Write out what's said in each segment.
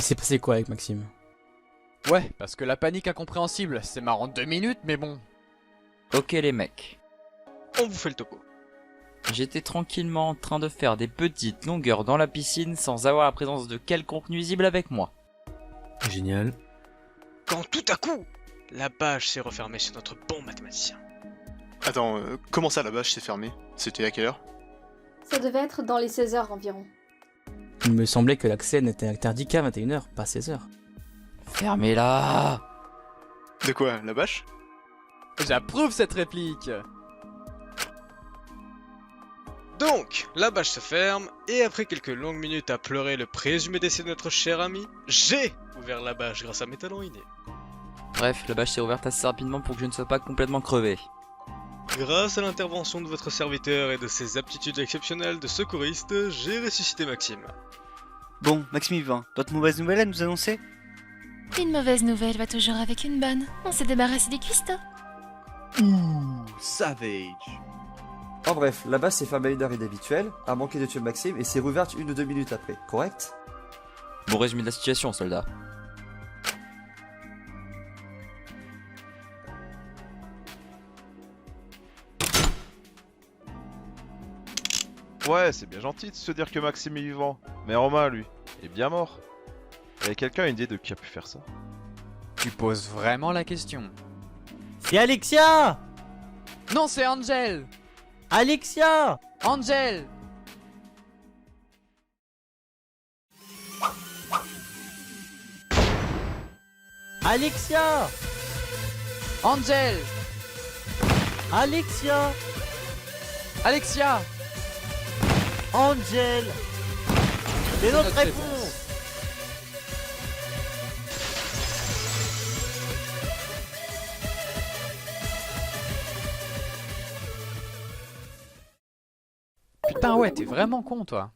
Il s'est passé quoi avec Maxime? Ouais, parce que la panique incompréhensible, c'est marrant 2 minutes, mais bon. Ok les mecs, On vous fait le topo. j'étais tranquillement en train de faire des petites longueurs dans la piscine sans avoir la présence de quelconque nuisible avec moi. Génial. Quand tout à coup, la bâche s'est refermée sur notre bon mathématicien. Attends, comment ça la bâche s'est fermée? C'était à quelle heure? Ça devait être dans les 16 heures environ. Il me semblait que l'accès n'était interdit qu'à 21h, pas 16h. Fermez-la! De quoi? La bâche? J'approuve cette réplique. Donc, la bâche se ferme, et après quelques longues minutes à pleurer le présumé décès de notre cher ami, j'ai ouvert la bâche grâce à mes talents innés. Bref, la bâche s'est ouverte assez rapidement pour que je ne sois pas complètement crevé. Grâce à l'intervention de votre serviteur et de ses aptitudes exceptionnelles de secouriste, j'ai ressuscité Maxime. Bon, Maxime Yvain, d'autres mauvaises nouvelles à nous annoncer? Une mauvaise nouvelle va toujours avec une bonne. On s'est débarrassé des cuistots. Ouh, savage. En bref, la base s'est fermée à une heure inhabituelle, a manqué de tuer Maxime et s'est rouverte 1 ou 2 minutes après, correct? Bon résumé de la situation, soldat. Ouais, c'est bien gentil de se dire que Maxime est vivant. Mais Romain, lui, est bien mort. Et quelqu'un a une idée de qui a pu faire ça? Tu poses vraiment la question. C'est Alexia! Non, c'est Angel. Alexia! Angel. Alexia! Angel. Alexia! Alexia. Angel! C'est notre Notre réponse! Putain ouais, t'es vraiment con toi.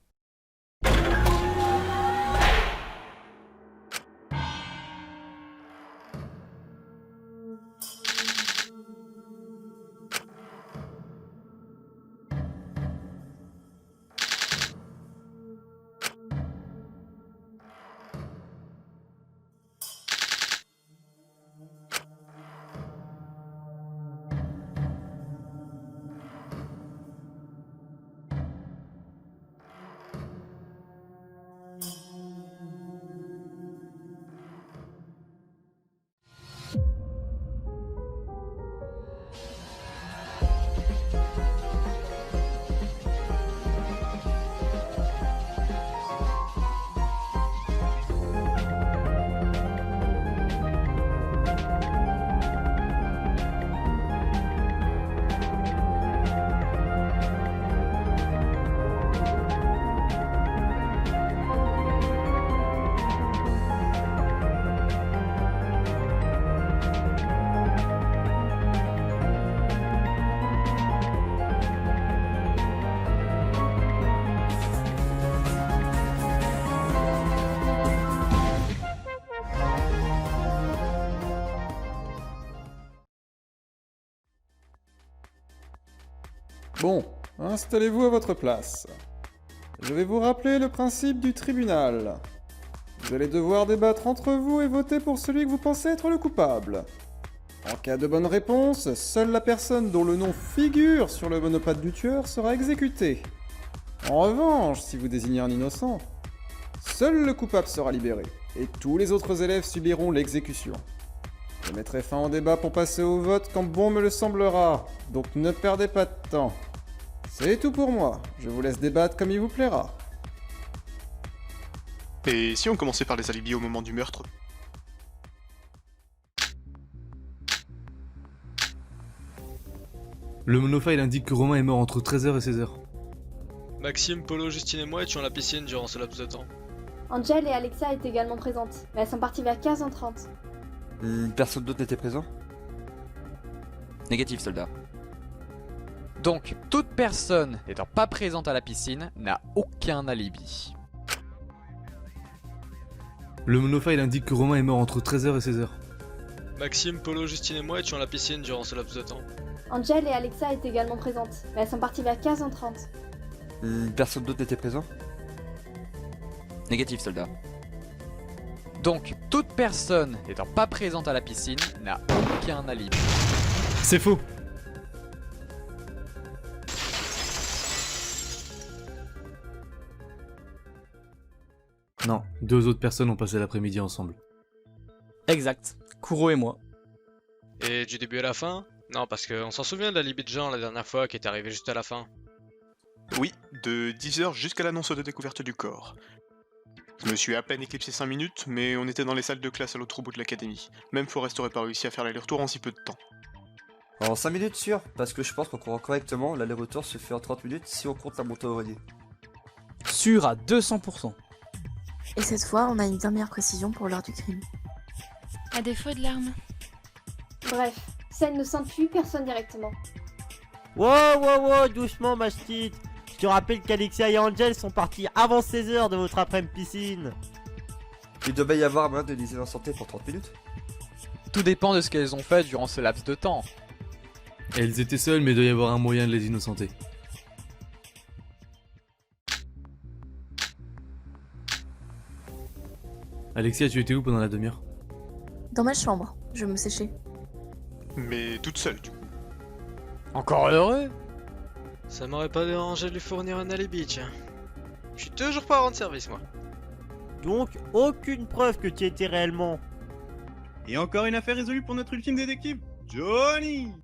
Bon, installez-vous à votre place. Je vais vous rappeler le principe du tribunal. Vous allez devoir débattre entre vous et voter pour celui que vous pensez être le coupable. En cas de bonne réponse, seule la personne dont le nom figure sur le monopathe du tueur sera exécutée. En revanche, si vous désignez un innocent, seul le coupable sera libéré, et tous les autres élèves subiront l'exécution. Je mettrai fin au débat pour passer au vote quand bon me le semblera, donc ne perdez pas de temps. C'est tout pour moi, je vous laisse débattre comme il vous plaira. Et si on commençait par les alibis au moment du meurtre? Le monofile indique que Romain est mort entre 13h et 16h. Maxime, Polo, Justine et moi étions à la piscine durant ce laps de temps. Angel et Alexa étaient également présentes, mais elles sont parties vers 15h30. Personne d'autre n'était présent? Négatif, soldat. Donc, toute personne n'étant pas présente à la piscine n'a aucun alibi. Le monofile indique que Romain est mort entre 13h et 16h. Maxime, Polo, Justine et moi étions à la piscine durant ce laps de temps. Angel et Alexa étaient également présentes, mais elles sont parties vers 15h30. Personne d'autre n'était présent? Négatif, soldat. Donc, toute personne n'étant pas présente à la piscine n'a aucun alibi. C'est faux. Non, 2 autres personnes ont passé l'après-midi ensemble. Exact. Kuro et moi. Et du début à la fin? Non, parce qu'on s'en souvient de l'alibi de Jean la dernière fois qui est arrivé juste à la fin. Oui, de 10h jusqu'à l'annonce de découverte du corps. Je me suis à peine éclipsé 5 minutes, mais on était dans les salles de classe à l'autre bout de l'académie. Même Forrest aurait pas réussi à faire l'aller-retour en si peu de temps. En 5 minutes sûr, parce que je pense qu'en courant correctement, l'aller-retour se fait en 30 minutes si on compte la montée au grenier. Sûr à 200%. Et cette fois, on a une bien meilleure précision pour l'heure du crime. À défaut de l'arme. Bref, scène ne sent plus personne directement. Wow, doucement ma petite. Je te rappelle qu'Alexia et Angel sont partis avant 16h de votre après-midi piscine. Il doit bien y avoir moyen de les innocenter pour 30 minutes. Tout dépend de ce qu'elles ont fait durant ce laps de temps. Elles étaient seules, mais il doit y avoir un moyen de les innocenter. Alexia, tu étais où pendant la demi-heure? Dans ma chambre, je me séchais. Mais toute seule, du coup. Encore heureux? Ça m'aurait pas dérangé de lui fournir un alibi, tiens. Je suis toujours pas à rendre service, moi. Donc, aucune preuve que tu étais réellement. Et encore une affaire résolue pour notre ultime détective, Johnny.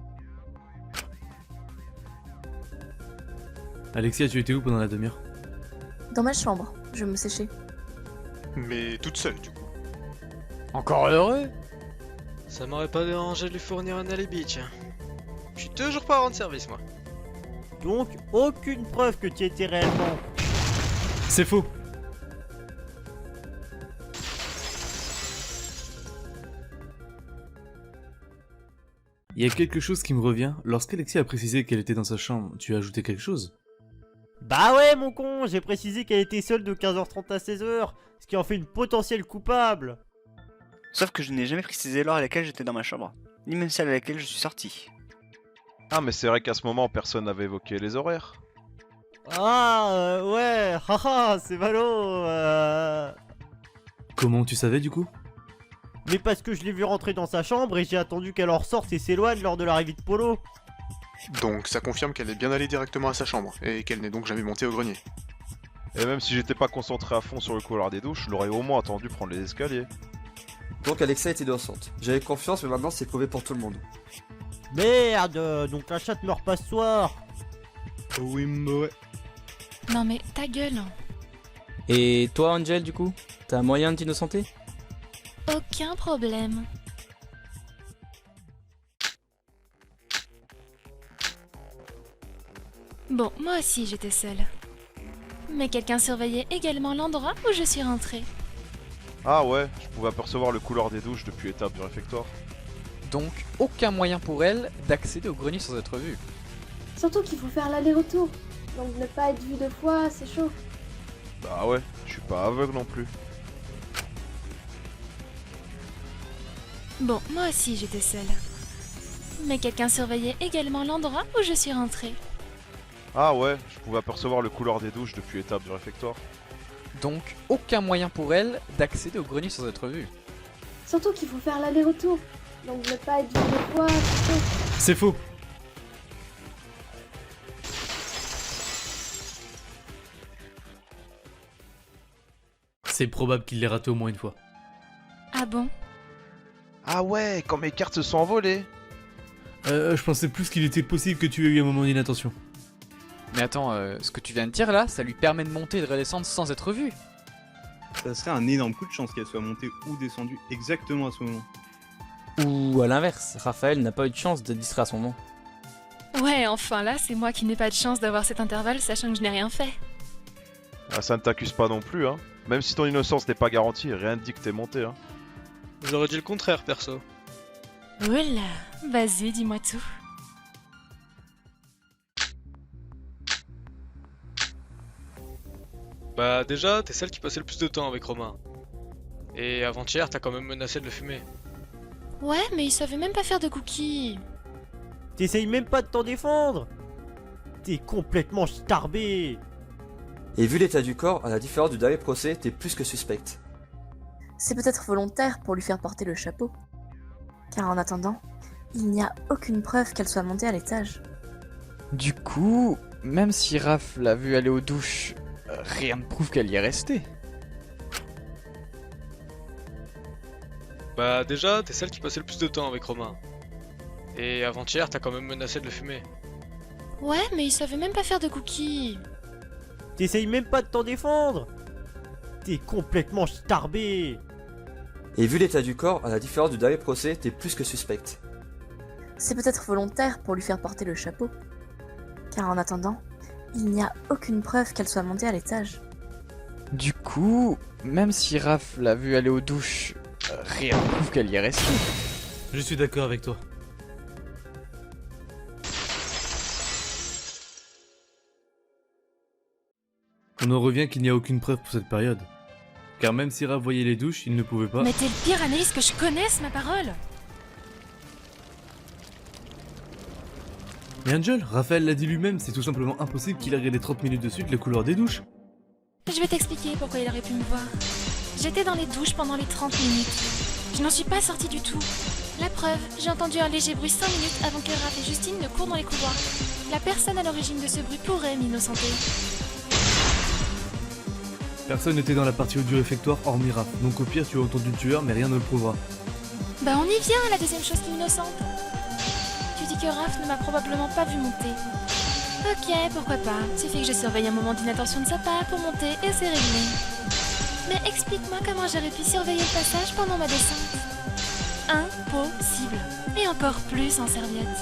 Alexia, tu étais où pendant la demi-heure? Dans ma chambre, je me séchais. Mais toute seule, du coup. Encore heureux? Ça m'aurait pas dérangé de lui fournir un alibi, tiens. Je suis toujours pas à rendre service, moi. Donc, aucune preuve que tu étais réellement. C'est faux. Il y a quelque chose qui me revient. Lorsqu'Alexia a précisé qu'elle était dans sa chambre, tu as ajouté quelque chose? Bah ouais mon con, j'ai précisé qu'elle était seule de 15h30 à 16h, ce qui en fait une potentielle coupable. Sauf que je n'ai jamais précisé l'heure à laquelle j'étais dans ma chambre, ni même celle à laquelle je suis sorti. Ah, mais c'est vrai qu'à ce moment, personne n'avait évoqué les horaires. Ah ouais, haha, c'est ballot. Comment tu savais du coup? Mais parce que je l'ai vu rentrer dans sa chambre et j'ai attendu qu'elle en ressorte et s'éloigne lors de l'arrivée de Polo. Donc ça confirme qu'elle est bien allée directement à sa chambre, et qu'elle n'est donc jamais montée au grenier. Et même si j'étais pas concentré à fond sur le couloir des douches, je l'aurais au moins attendu prendre les escaliers. Donc Alexia était innocente. J'avais confiance, mais maintenant c'est prouvé pour tout le monde. Merde, donc la chatte meurt pas ce soir. Oui, mais ouais. Non mais ta gueule. Et toi, Angel, du coup? T'as moyen de t'innocenter? Aucun problème. Bon, moi aussi j'étais seule. Mais quelqu'un surveillait également l'endroit où je suis rentrée. Ah ouais, je pouvais apercevoir le couloir des douches depuis l'étape du réfectoire. Donc, aucun moyen pour elle d'accéder au grenier sans être vue. Surtout qu'il faut faire l'aller-retour. Donc ne pas être vu 2 fois, c'est chaud. Bah ouais, je suis pas aveugle non plus. Bon, moi aussi j'étais seule. Mais quelqu'un surveillait également l'endroit où je suis rentrée. Ah ouais, je pouvais apercevoir le couloir des douches depuis l'étape du réfectoire. Donc, aucun moyen pour elle d'accéder au grenier sans être vue. Surtout qu'il faut faire l'aller-retour. Donc ne pas être vu 2 fois, c'est chaud. C'est faux. C'est probable qu'il l'ait raté au moins une fois. Ah bon? Ah ouais, quand mes cartes se sont envolées. Je pensais plus qu'il était possible que tu aies eu un moment d'inattention. Mais attends, ce que tu viens de dire là, ça lui permet de monter et de redescendre sans être vue. Ça serait un énorme coup de chance qu'elle soit montée ou descendue exactement à ce moment. Ou à l'inverse, Raphaël n'a pas eu de chance d'être distrait à son moment. Ouais, enfin là, c'est moi qui n'ai pas de chance d'avoir cet intervalle sachant que je n'ai rien fait. Ah, ça ne t'accuse pas non plus, hein. Même si ton innocence n'est pas garantie, rien ne dit que t'es monté, hein. J'aurais dit le contraire, perso. Oula, vas-y, dis-moi tout. Bah déjà, t'es celle qui passait le plus de temps avec Romain. Et avant-hier, t'as quand même menacé de le fumer. Ouais, mais il savait même pas faire de cookies. T'essayes même pas de t'en défendre. T'es complètement starbé. Et vu l'état du corps, à la différence du dernier procès, t'es plus que suspecte. C'est peut-être volontaire pour lui faire porter le chapeau. Car en attendant, il n'y a aucune preuve qu'elle soit montée à l'étage. Du coup, même si Raph l'a vue aller aux douches, rien ne prouve qu'elle y est restée. Bah déjà, t'es celle qui passait le plus de temps avec Romain. Et avant-hier, t'as quand même menacé de le fumer. Ouais, mais il savait même pas faire de cookies. T'essayes même pas de t'en défendre. T'es complètement starbé. Et vu l'état du corps, à la différence du dernier procès, t'es plus que suspecte. C'est peut-être volontaire pour lui faire porter le chapeau. Car en attendant, il n'y a aucune preuve qu'elle soit montée à l'étage. Du coup, même si Raph l'a vue aller aux douches, rien ne prouve qu'elle y est restée. Je suis d'accord avec toi. On en revient qu'il n'y a aucune preuve pour cette période. Car même si Raph voyait les douches, il ne pouvait pas... Mais t'es le pire analyste que je connaisse, ma parole. Mais Angel, Raphaël l'a dit lui-même, c'est tout simplement impossible qu'il ait regardé 30 minutes de suite les couloirs des douches. Je vais t'expliquer pourquoi il aurait pu me voir. J'étais dans les douches pendant les 30 minutes. Je n'en suis pas sortie du tout. La preuve, j'ai entendu un léger bruit 5 minutes avant que Raph et Justine ne courent dans les couloirs. La personne à l'origine de ce bruit pourrait m'innocenter. Personne n'était dans la partie audio réfectoire hormis Raph, donc au pire tu as entendu le tueur mais rien ne le prouvera. Bah on y vient à la deuxième chose qui m'innocente. Tu dis que Raph ne m'a probablement pas vu monter. Ok, pourquoi pas. Suffit que je surveille un moment d'inattention de sa part pour monter et c'est réglé. Mais explique-moi comment j'aurais pu surveiller le passage pendant ma descente. Impossible. Et encore plus en serviette.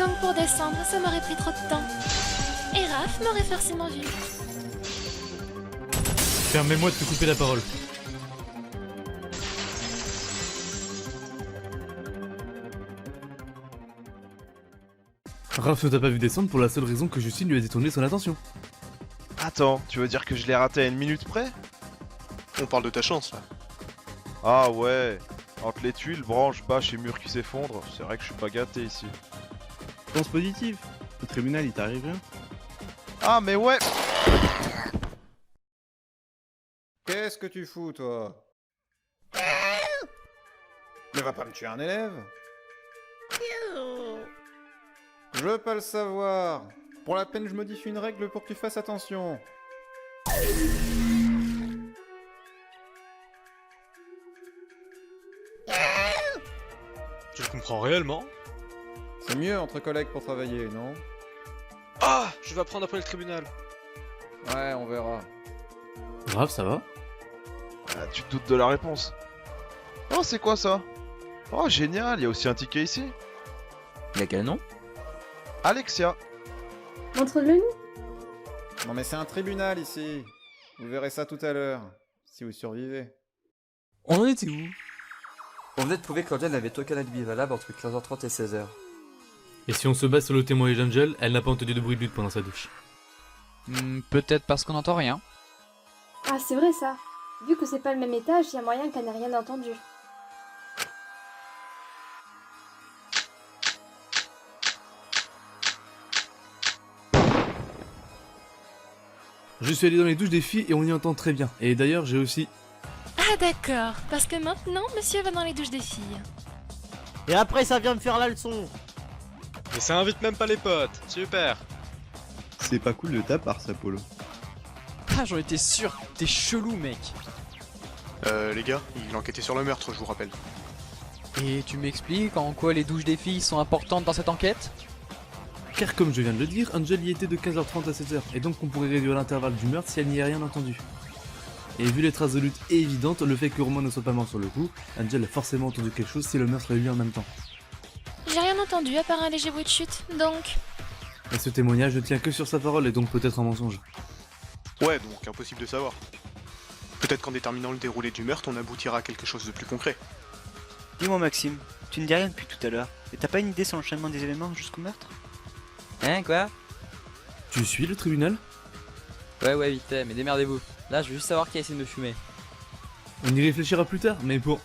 Donc pour descendre, ça m'aurait pris trop de temps. Et Raph m'aurait forcément vu. Permets-moi de te couper la parole. Raph ne t'a pas vu descendre pour la seule raison que Justine lui a détourné son attention. Attends, tu veux dire que je l'ai raté à 1 minute près? On parle de ta chance là. Ah ouais, entre les tuiles, branches, bâches et murs qui s'effondrent, c'est vrai que je suis pas gâté ici. Pense positif. Au tribunal, il t'arrive rien. Ah mais ouais. Qu'est-ce que tu fous, toi? Ne va pas me tuer un élève? Je veux pas le savoir. Pour la peine, je modifie une règle pour que tu fasses attention. Tu le comprends réellement? C'est mieux entre collègues pour travailler, non? Ah! Je vais apprendre après le tribunal. Ouais, on verra. Raph, ça va? Ah, tu te doutes de la réponse. Oh, c'est quoi ça? Oh, génial, il y a aussi un ticket ici. Il a quel nom? Alexia. Montre-le-nous. Non mais c'est un tribunal ici. Vous verrez ça tout à l'heure, si vous survivez. On en était où? On venait de prouver qu'Angel n'avait aucun alibi valable entre 15h30 et 16h. Et si on se base sur le témoignage d'Angel, elle n'a pas entendu de bruit de lutte pendant sa douche. Peut-être parce qu'on n'entend rien. Ah, c'est vrai ça. Vu que c'est pas le même étage, il y a moyen qu'elle n'ait rien entendu. Je suis allé dans les douches des filles et on y entend très bien. Et d'ailleurs, j'ai aussi... Ah d'accord, parce que maintenant, monsieur va dans les douches des filles. Et après, ça vient me faire la leçon. Mais ça invite même pas les potes. Super. C'est pas cool de ta part, ça, Polo. Ah, j'en étais sûr. T'es chelou, mec. Les gars, il enquêtait sur le meurtre, je vous rappelle. Et tu m'expliques en quoi les douches des filles sont importantes dans cette enquête? Car comme je viens de le dire, Angel y était de 15h30 à 16h, et donc on pourrait réduire l'intervalle du meurtre si elle n'y a rien entendu. Et vu les traces de lutte évidentes, le fait que Romain ne soit pas mort sur le coup, Angel a forcément entendu quelque chose si le meurtre a eu lieu en même temps. J'ai rien entendu à part un léger bruit de chute, donc... Et ce témoignage ne tient que sur sa parole et donc peut-être un mensonge. Ouais, donc impossible de savoir. Peut-être qu'en déterminant le déroulé du meurtre, on aboutira à quelque chose de plus concret. Dis-moi Maxime, tu ne dis rien depuis tout à l'heure. Et t'as pas une idée sur l'enchaînement des événements jusqu'au meurtre? Hein, quoi? Tu suis le tribunal? Ouais, vite fait, mais démerdez-vous. Là, je veux juste savoir qui a essayé de me fumer. On y réfléchira plus tard, mais pour...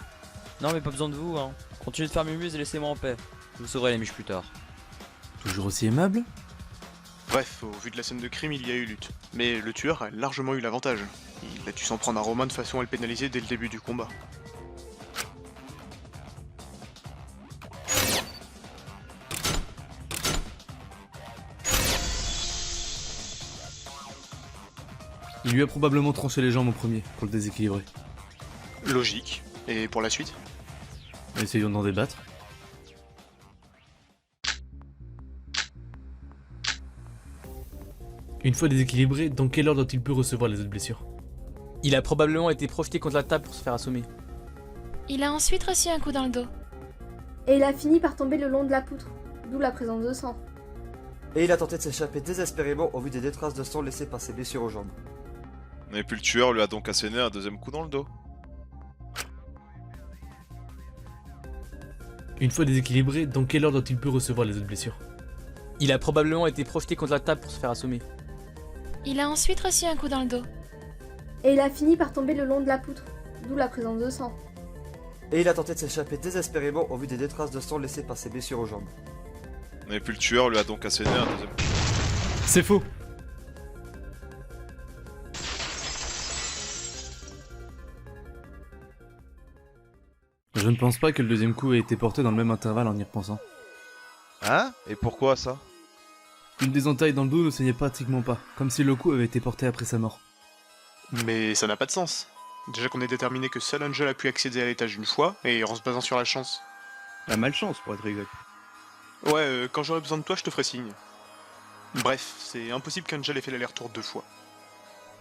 Non, mais pas besoin de vous, hein. Continuez de faire mumuse et laissez-moi en paix. Vous saurez les miches plus tard. Toujours aussi aimable? Bref, au vu de la scène de crime, il y a eu lutte. Mais le tueur a largement eu l'avantage. Il a dû s'en prendre à Romain de façon à le pénaliser dès le début du combat. Il lui a probablement tranché les jambes en premier, pour le déséquilibrer. Logique. Et pour la suite? Essayons d'en débattre. Une fois déséquilibré, dans quel ordre a-t-il pu recevoir les autres blessures? Il a probablement été projeté contre la table pour se faire assommer. Il a ensuite reçu un coup dans le dos. Et il a fini par tomber le long de la poutre, d'où la présence de sang. Et il a tenté de s'échapper désespérément au vu des 2 traces de sang laissées par ses blessures aux jambes. Et puis le tueur lui a donc asséné un deuxième coup dans le dos. Une fois déséquilibré, dans quel ordre a-t-il pu recevoir les autres blessures? Il a probablement été projeté contre la table pour se faire assommer. Il a ensuite reçu un coup dans le dos. Et il a fini par tomber le long de la poutre, d'où la présence de sang. Et il a tenté de s'échapper désespérément au vu des 2 traces de sang laissées par ses blessures aux jambes. Et puis le tueur lui a donc asséné un deuxième coup. C'est faux! Je ne pense pas que le deuxième coup ait été porté dans le même intervalle en y repensant. Hein? Et pourquoi ça? Une des entailles dans le dos ne saignait pratiquement pas, comme si le coup avait été porté après sa mort. Mais ça n'a pas de sens. Déjà qu'on est déterminé que seul Angel a pu accéder à l'étage une fois, et en se basant sur la chance. La malchance, pour être exact. Ouais, quand j'aurai besoin de toi, je te ferai signe. Bref, c'est impossible qu'Angel ait fait l'aller-retour 2 fois.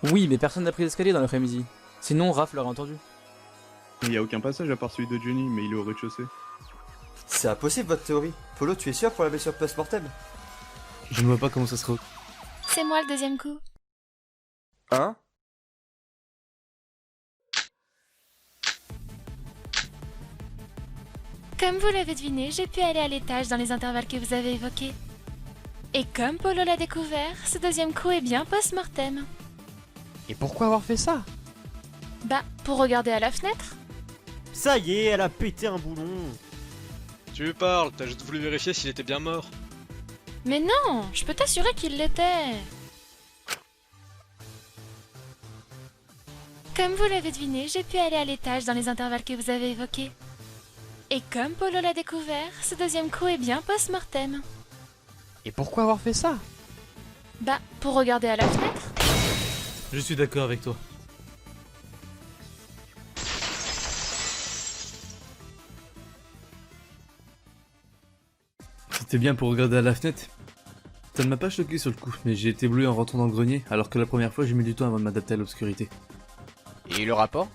Oui, mais personne n'a pris l'escalier dans l'après-midi. Sinon, Raph l'aurait entendu. Il n'y a aucun passage à part celui de Johnny, mais il est au rez-de-chaussée. C'est impossible votre théorie. Polo, tu es sûr pour la blessure post-mortem? Je ne vois pas comment ça serait. C'est moi le deuxième coup. Hein? Comme vous l'avez deviné, j'ai pu aller à l'étage dans les intervalles que vous avez évoqués. Et comme Polo l'a découvert, ce deuxième coup est bien post-mortem. Et pourquoi avoir fait ça? Bah, pour regarder à la fenêtre. Ça y est, elle a pété un boulon. Tu parles, t'as juste voulu vérifier s'il était bien mort. Mais non, je peux t'assurer qu'il l'était. Comme vous l'avez deviné, j'ai pu aller à l'étage dans les intervalles que vous avez évoqués. Et comme Polo l'a découvert, ce deuxième coup est bien post-mortem. Et pourquoi avoir fait ça? Bah, pour regarder à la fenêtre. Je suis d'accord avec toi. C'était bien pour regarder à la fenêtre. Ça ne m'a pas choqué sur le coup, mais j'ai été ébloui en rentrant dans le grenier, alors que la première fois j'ai mis du temps avant de m'adapter à l'obscurité. Et le rapport?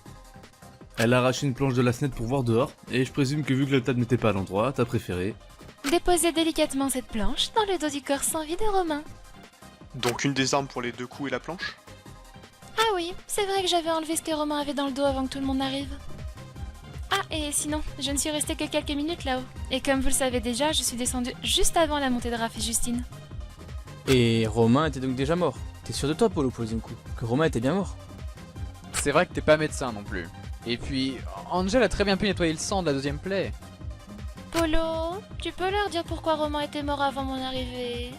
Elle a arraché une planche de la fenêtre pour voir dehors, et je présume que vu que la table n'était pas à l'endroit, t'as préféré... Déposez délicatement cette planche dans le dos du corps sans vie de Romain. Donc une des armes pour les 2 coups et la planche? Ah oui, c'est vrai que j'avais enlevé ce que Romain avait dans le dos avant que tout le monde n'arrive. Ah, et sinon, je ne suis restée que quelques minutes là-haut. Et comme vous le savez déjà, je suis descendue juste avant la montée de Raph et Justine. Et Romain était donc déjà mort. T'es sûr de toi, Polo, pour le deuxième coup? Que Romain était bien mort? C'est vrai que t'es pas médecin non plus. Et puis, Angel a très bien pu nettoyer le sang de la deuxième plaie. Polo, tu peux leur dire pourquoi Romain était mort avant mon arrivée?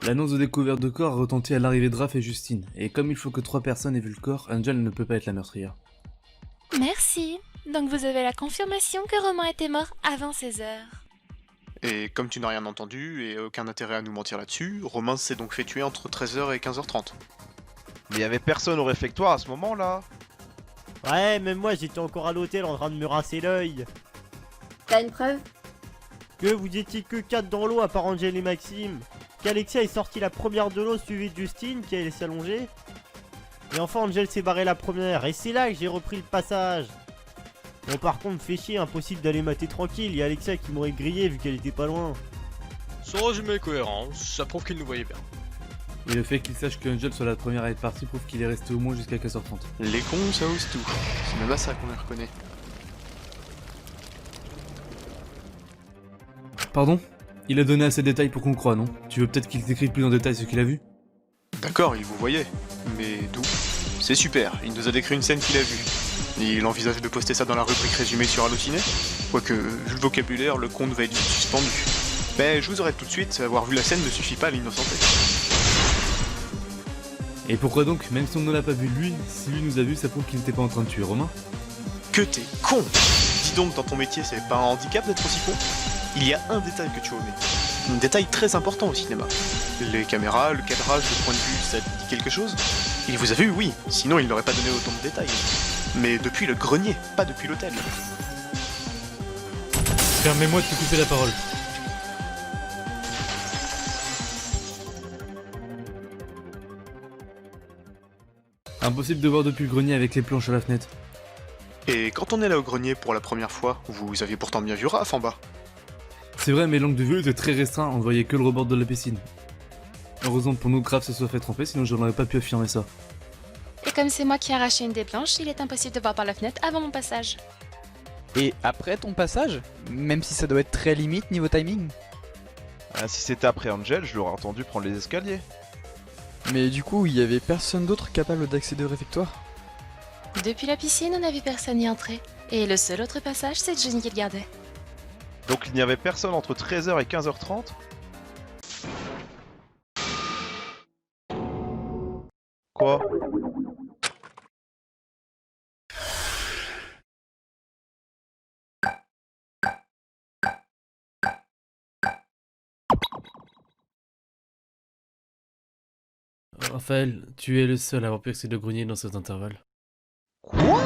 L'annonce de découverte de corps a retenti à l'arrivée de Raph et Justine, et comme il faut que 3 personnes aient vu le corps, Angel ne peut pas être la meurtrière. Merci. Donc vous avez la confirmation que Romain était mort avant 16 heures. Et comme tu n'as rien entendu et aucun intérêt à nous mentir là-dessus, Romain s'est donc fait tuer entre 13h et 15h30. Mais y avait personne au réfectoire à ce moment-là. Ouais, même moi j'étais encore à l'hôtel en train de me rincer l'œil. T'as une preuve? Que vous étiez que 4 dans l'eau à part Angel et Maxime. Qu'Alexia est sortie la première de l'eau suivie de Justine qui allait s'allonger. Et enfin Angel s'est barré la première et c'est là que j'ai repris le passage. Bon par contre fait chier, impossible d'aller mater tranquille, il y a Alexia qui m'aurait grillé vu qu'elle était pas loin. Son résumé est cohérent, ça prouve qu'il nous voyait bien. Et le fait qu'il sache que Angel soit la première à être partie prouve qu'il est resté au moins jusqu'à 15h30. Les cons ça ose tout, c'est même à ça qu'on les reconnaît. Pardon? Il a donné assez de détails pour qu'on croie, non? Tu veux peut-être qu'il décrive plus en détail ce qu'il a vu? D'accord, il vous voyait, mais d'où? C'est super, il nous a décrit une scène qu'il a vue. Il envisage de poster ça dans la rubrique résumée sur Allociné. Quoique, vu le vocabulaire, le compte va être vite suspendu. Mais je vous arrête tout de suite, avoir vu la scène ne suffit pas à l'innocenter. Et pourquoi donc, même si on ne l'a pas vu lui, si lui nous a vu, ça prouve qu'il n'était pas en train de tuer Romain? Que t'es con! Dis donc, dans ton métier, c'est pas un handicap d'être aussi con? Il y a un détail que tu omets. Un détail très important au cinéma. Les caméras, le cadrage, le point de vue, ça te dit quelque chose? Il vous a vu, oui, sinon il n'aurait pas donné autant de détails. Mais depuis le grenier, pas depuis l'hôtel. Permets-moi de te couper la parole. Impossible de voir depuis le grenier avec les planches à la fenêtre. Et quand on est là au grenier pour la première fois, vous aviez pourtant bien vu Raph en bas. C'est vrai, mais l'angle de vue était très restreint, on ne voyait que le rebord de la piscine. Heureusement pour nous que Raph se soit fait tromper, sinon je n'aurais pas pu affirmer ça. Et comme c'est moi qui ai arraché une des planches, il est impossible de voir par la fenêtre avant mon passage. Et après ton passage? Même si ça doit être très limite niveau timing? Ah, si c'était après Angel, je l'aurais entendu prendre les escaliers. Mais du coup, il y avait personne d'autre capable d'accéder au réfectoire? Depuis la piscine, on n'a vu personne y entrer. Et le seul autre passage, c'est Jenny qui le gardait. Donc il n'y avait personne entre 13h et 15h30? Quoi? Raphaël, tu es le seul à avoir percé le grenier dans cet intervalle. Quoi?